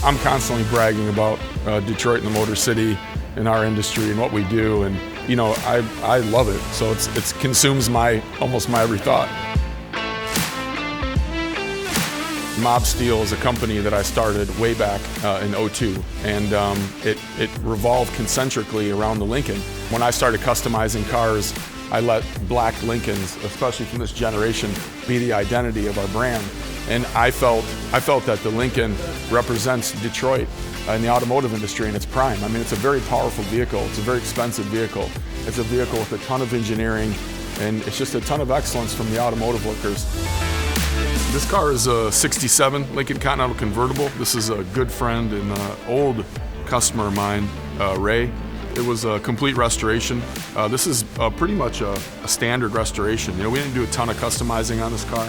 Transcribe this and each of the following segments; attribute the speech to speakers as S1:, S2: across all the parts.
S1: I'm constantly bragging about Detroit and the Motor City and our industry and what we do, and you know, I love it. So it consumes almost my every thought. Mob Steel is a company that I started way back in '02, and it revolved concentrically around the Lincoln. When I started customizing cars, I let black Lincolns, especially from this generation, be the identity of our brand. And I felt that the Lincoln represents Detroit in the automotive industry in its prime. I mean, it's a very powerful vehicle. It's a very expensive vehicle. It's a vehicle with a ton of engineering, and it's just a ton of excellence from the automotive workers. This car is a '67 Lincoln Continental convertible. This is a good friend and old customer of mine, Ray. It was a complete restoration. This is pretty much a standard restoration. You know, we didn't do a ton of customizing on this car.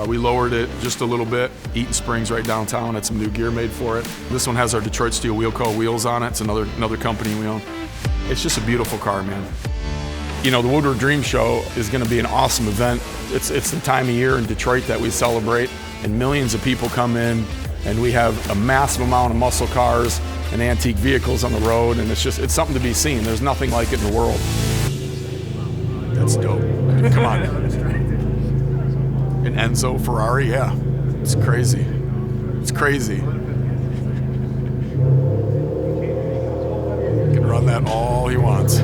S1: We lowered it just a little bit. Eaton Springs right downtown had some new gear made for it. This one has our Detroit Steel Wheel Co. wheels on it. It's another company we own. It's just a beautiful car, man. You know, the Woodward Dream Show is going to be an awesome event. It's the time of year in Detroit that we celebrate, and millions of people come in, and we have a massive amount of muscle cars and antique vehicles on the road, and it's something to be seen. There's nothing like it in the world. That's dope. Come on. An Enzo Ferrari, yeah. It's crazy. It's crazy. You can run that all he wants.